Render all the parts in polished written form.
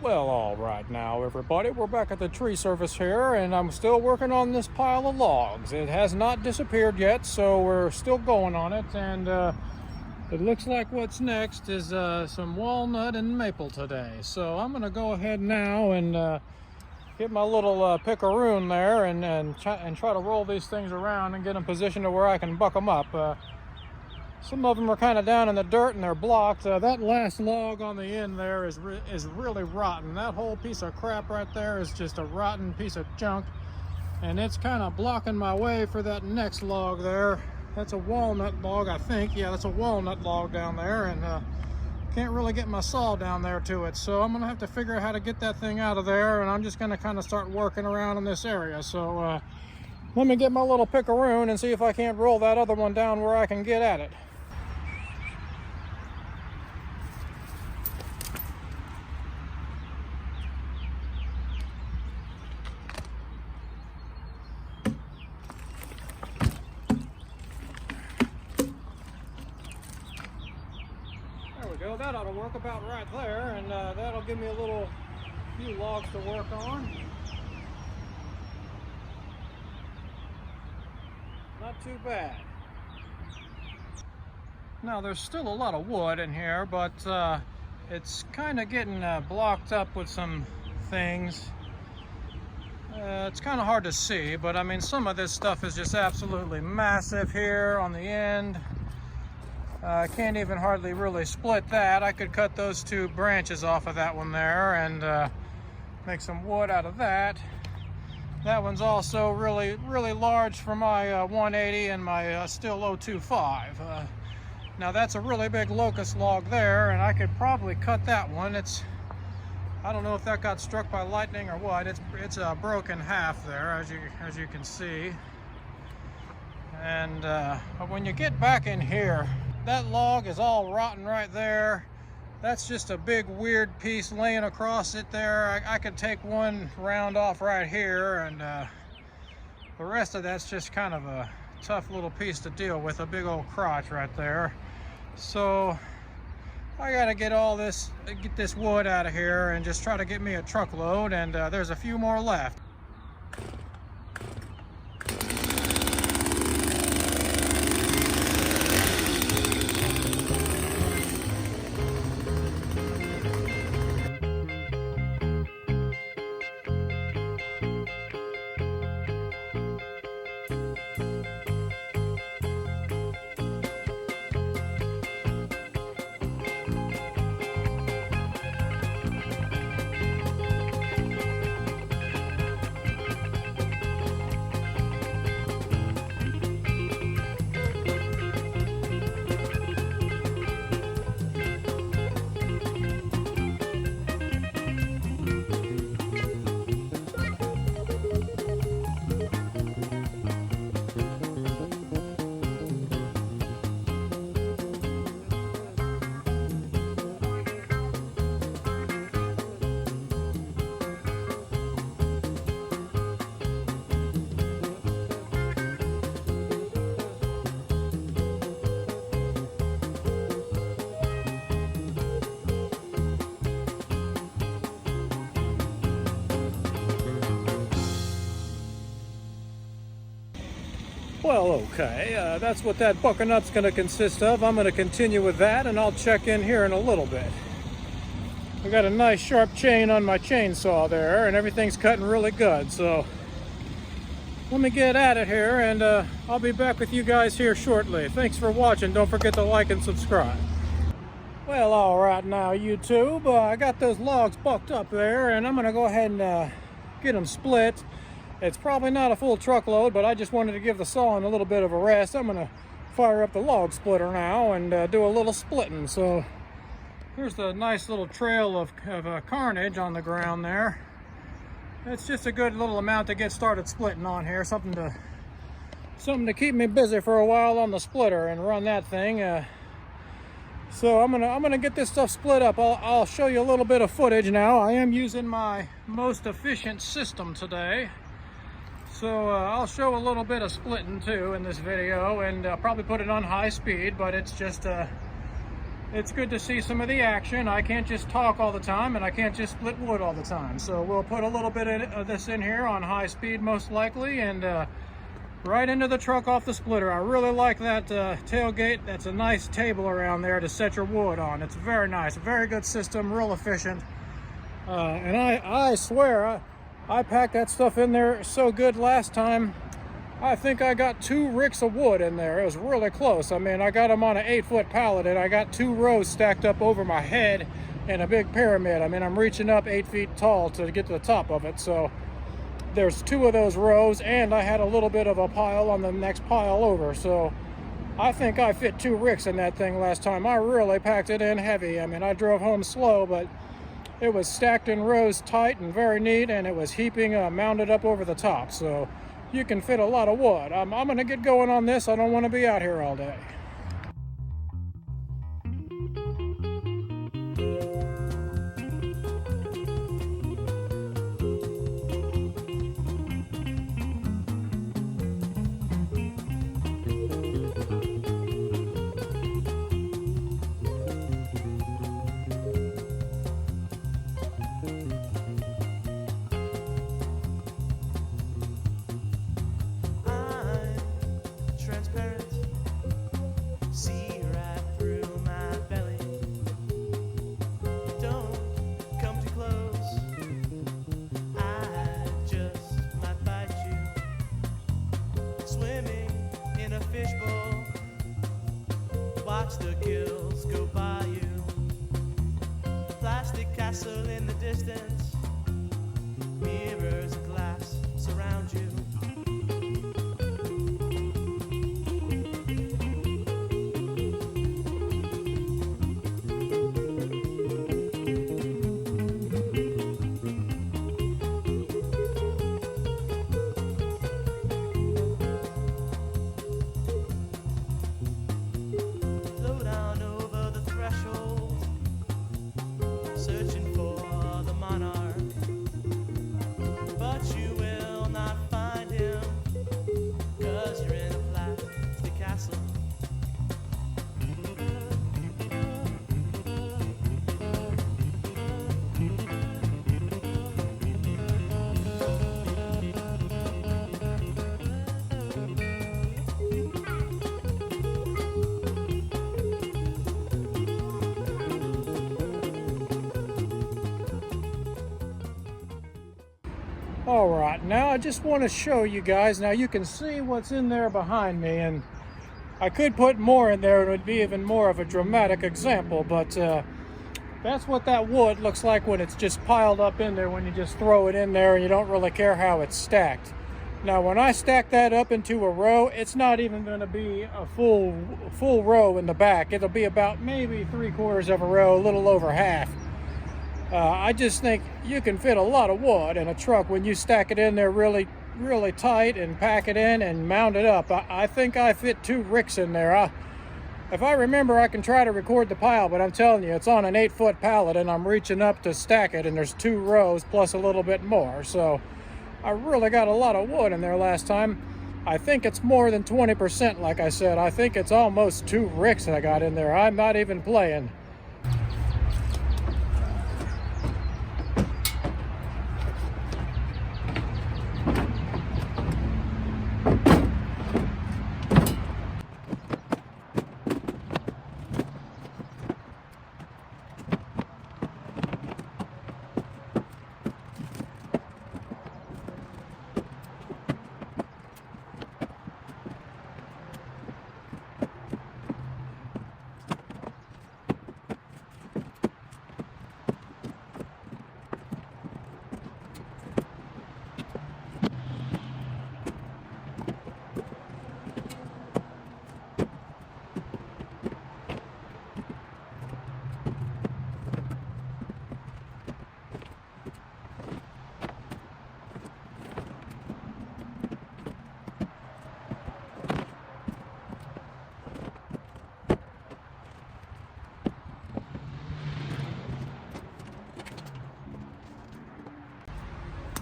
Well, all right now, everybody, we're back at the tree service here, and I'm still working on this pile of logs. It has not disappeared yet, so we're still going on it, and it looks like what's next is some walnut and maple today. So I'm going to go ahead now and get my little picaroon there and try to roll these things around and get them positioned to where I can buck them up. Some of them are kind of down in the dirt and they're blocked. That last log on the end there is really rotten. That whole piece of crap right there is just a rotten piece of junk, and it's kind of blocking my way for that next log there. That's a walnut log, I think. Yeah, that's a walnut log down there, and can't really get my saw down there to it. So I'm gonna have to figure out how to get that thing out of there, and I'm just gonna kind of start working around in this area. So let me get my little picaroon and see if I can't roll that other one down where I can get at it. That ought to work about right there, and that'll give me a few logs to work on. Not too bad. Now there's still a lot of wood in here, but it's kind of getting blocked up with some things. It's kind of hard to see, but I mean, some of this stuff is just absolutely massive here on the end. I can't even hardly really split that. I could cut those two branches off of that one there and make some wood out of that. That one's also really large for my 180 and my steel 025. Now that's a really big locust log there, and I could probably cut that one. I don't know if that got struck by lightning or what. It's a broken half there, as you can see. And but when you get back in here, that log is all rotten right there. That's just a big weird piece laying across it there. I could take one round off right here, and the rest of that's just kind of a tough little piece to deal with, a big old crotch right there. So I gotta get this wood out of here and just try to get me a truckload, and there's a few more left. Well, okay, that's what that buckernut's going to consist of. I'm going to continue with that, and I'll check in here in a little bit. I got a nice sharp chain on my chainsaw there, and everything's cutting really good. So let me get at it here, and I'll be back with you guys here shortly. Thanks for watching. Don't forget to like and subscribe. Well, all right now, YouTube, I got those logs bucked up there, and I'm going to go ahead and get them split. It's probably not a full truckload, but I just wanted to give the sawing a little bit of a rest. I'm going to fire up the log splitter now and do a little splitting. So here's the nice little trail of carnage on the ground there. It's just a good little amount to get started splitting on here. Something to keep me busy for a while on the splitter and run that thing. So I'm gonna get this stuff split up. I'll show you a little bit of footage now. I am using my most efficient system today. So I'll show a little bit of splitting too in this video, and probably put it on high speed, but it's just it's good to see some of the action. I can't just talk all the time, and I can't just split wood all the time. So we'll put a little bit of this in here on high speed most likely, and right into the truck off the splitter. I really like that tailgate. That's a nice table around there to set your wood on. It's very nice, a very good system, real efficient. And I swear, I packed that stuff in there so good last time. I think I got 2 ricks of wood in there. It was really close. I mean, I got them on an 8-foot pallet, and I got 2 rows stacked up over my head in a big pyramid. I mean, I'm reaching up 8 feet tall to get to the top of it. So there's 2 of those rows, and I had a little bit of a pile on the next pile over. So I think I fit 2 ricks in that thing last time. I really packed it in heavy. I mean, I drove home slow, but it was stacked in rows tight and very neat, and it was heaping mounted up over the top. So you can fit a lot of wood. I'm going to get going on this. I don't want to be out here all day. Watch the gills go by you. Plastic castle in the distance. Mirrors of glass surround you. Searching for the monarch, but you will not find him, 'cause you're in a plastic castle. All right, now I just want to show you guys. Now you can see what's in there behind me, and I could put more in there. It would be even more of a dramatic example, but that's what that wood looks like when it's just piled up in there, when you just throw it in there and you don't really care how it's stacked. Now when I stack that up into a row, it's not even going to be a full row in the back. It'll be about maybe 3/4 of a row, a little over half. I just think you can fit a lot of wood in a truck when you stack it in there really tight and pack it in and mount it up. I think I fit 2 ricks in there. If I remember, I can try to record the pile, but I'm telling you, it's on an 8-foot pallet, and I'm reaching up to stack it, and there's 2 rows plus a little bit more. So I really got a lot of wood in there last time. I think it's more than 20%, like I said. I think it's almost 2 ricks I got in there. I'm not even playing.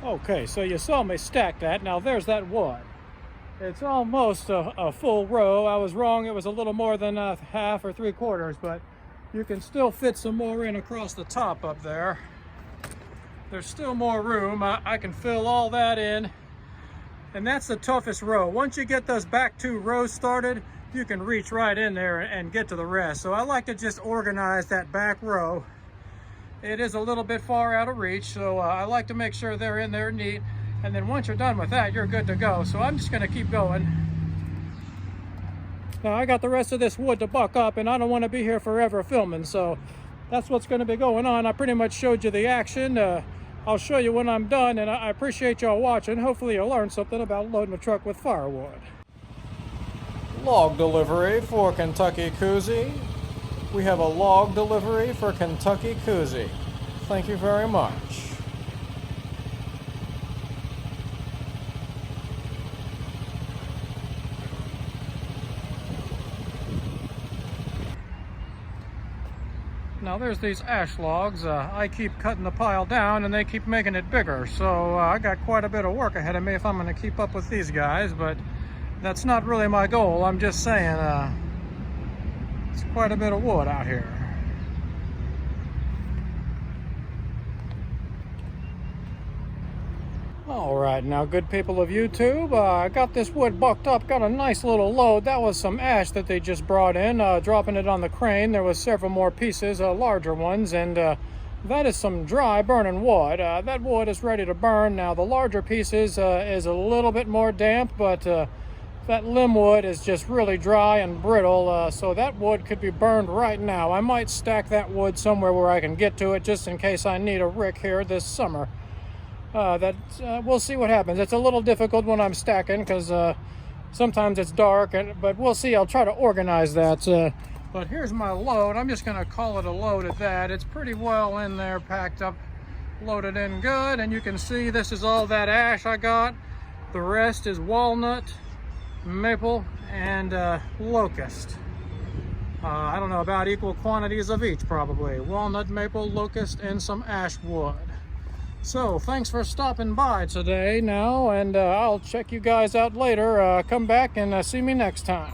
Okay, so you saw me stack that. Now there's that wood. It's almost a full row. I was wrong. It was a little more than a half or 3/4, but you can still fit some more in across the top up there. There's still more room. I can fill all that in. And that's the toughest row. Once you get those back 2 rows started, you can reach right in there and get to the rest. So I like to just organize that back row. It is a little bit far out of reach, so I like to make sure they're in there neat. And then once you're done with that, you're good to go. So I'm just gonna keep going. Now I got the rest of this wood to buck up, and I don't want to be here forever filming, so that's what's going to be going on. I pretty much showed you the action. I'll show you when I'm done, and I appreciate y'all watching. Hopefully you'll learn something about loading a truck with firewood. Log delivery for KentuckyKoozie. We have a log delivery for KentuckyKoozie. Thank you very much. Now there's these ash logs. I keep cutting the pile down and they keep making it bigger. So I got quite a bit of work ahead of me if I'm going to keep up with these guys, but that's not really my goal. I'm just saying it's quite a bit of wood out here. Alright, now good people of YouTube, I got this wood bucked up, got a nice little load. That was some ash that they just brought in, dropping it on the crane. There was several more pieces, larger ones, and that is some dry burning wood. That wood is ready to burn. Now the larger pieces is a little bit more damp, but that limb wood is just really dry and brittle, so that wood could be burned right now. I might stack that wood somewhere where I can get to it just in case I need a rick here this summer. We'll see what happens. It's a little difficult when I'm stacking because sometimes it's dark, but we'll see. I'll try to organize that. But here's my load. I'm just going to call it a load at that. It's pretty well in there, packed up, loaded in good. And you can see this is all that ash I got. The rest is walnut, maple, and locust. I don't know, about equal quantities of each probably. Walnut, maple, locust, and some ash wood. So thanks for stopping by today now, and I'll check you guys out later. Come back and see me next time.